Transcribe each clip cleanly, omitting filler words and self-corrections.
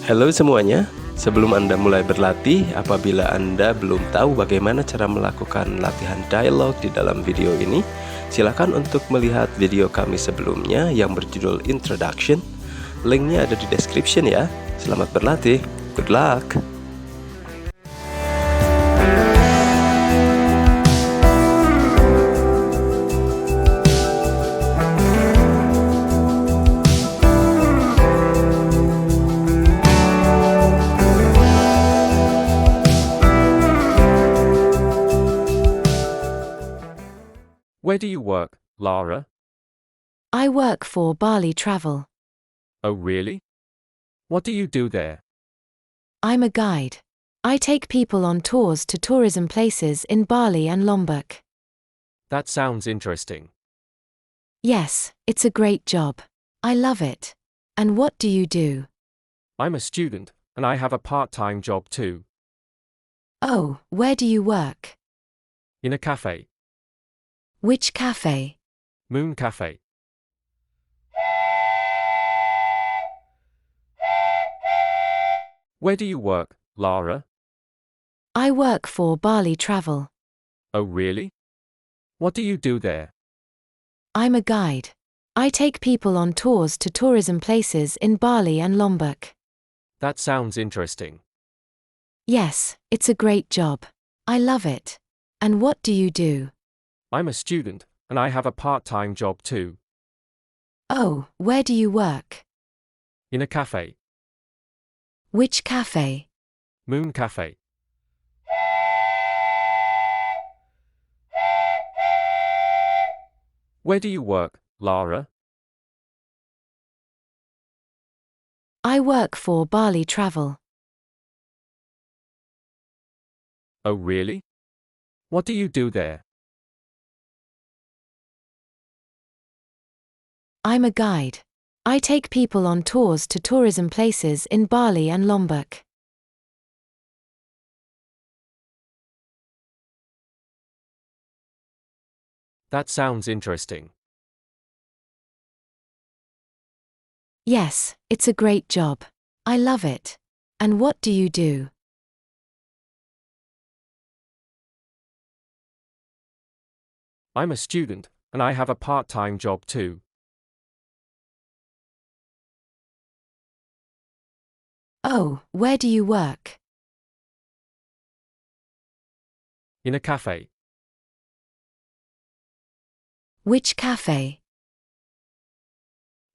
Halo semuanya, sebelum Anda mulai berlatih, apabila Anda belum tahu bagaimana cara melakukan latihan dialog di dalam video ini, silakan untuk melihat video kami sebelumnya yang berjudul Introduction. Linknya ada di description ya. Selamat berlatih, good luck! Where do you work, Lara? I work for Bali Travel. Oh, really? What do you do there? I'm a guide. I take people on tours to tourism places in Bali and Lombok. That sounds interesting. Yes, it's a great job. I love it. And what do you do? I'm a student, and I have a part-time job too. Oh, where do you work? In a cafe. Which cafe? Moon Cafe. Where do you work, Lara? I work for Bali Travel. Oh, really? What do you do there? I'm a guide. I take people on tours to tourism places in Bali and Lombok. That sounds interesting. Yes, it's a great job. I love it. And what do you do? I'm a student, and I have a part-time job too. Oh, where do you work? In a cafe. Which cafe? Moon Cafe. Where do you work, Lara? I work for Bali Travel. Oh, really? What do you do there? I'm a guide. I take people on tours to tourism places in Bali and Lombok. That sounds interesting. Yes, it's a great job. I love it. And what do you do? I'm a student, and I have a part-time job too. Oh, where do you work? In a cafe. Which cafe?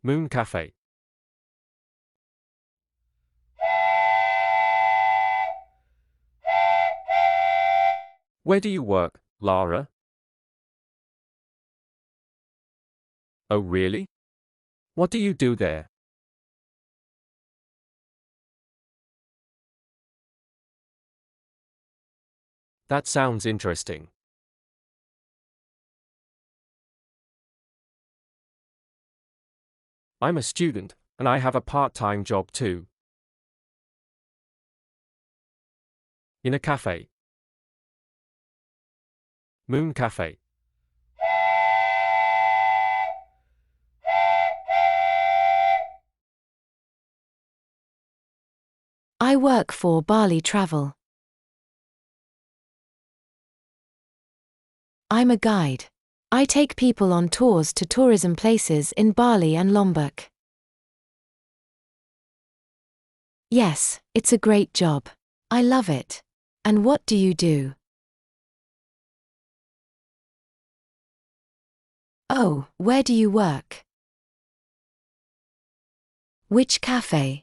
Moon Cafe. Where do you work, Lara? Oh, really? What do you do there? That sounds interesting. I'm a student, and I have a part-time job too. In a cafe. Moon Cafe. I work for Bali Travel. I'm a guide. I take people on tours to tourism places in Bali and Lombok. Yes, it's a great job. I love it. And what do you do? Oh, where do you work? Which cafe?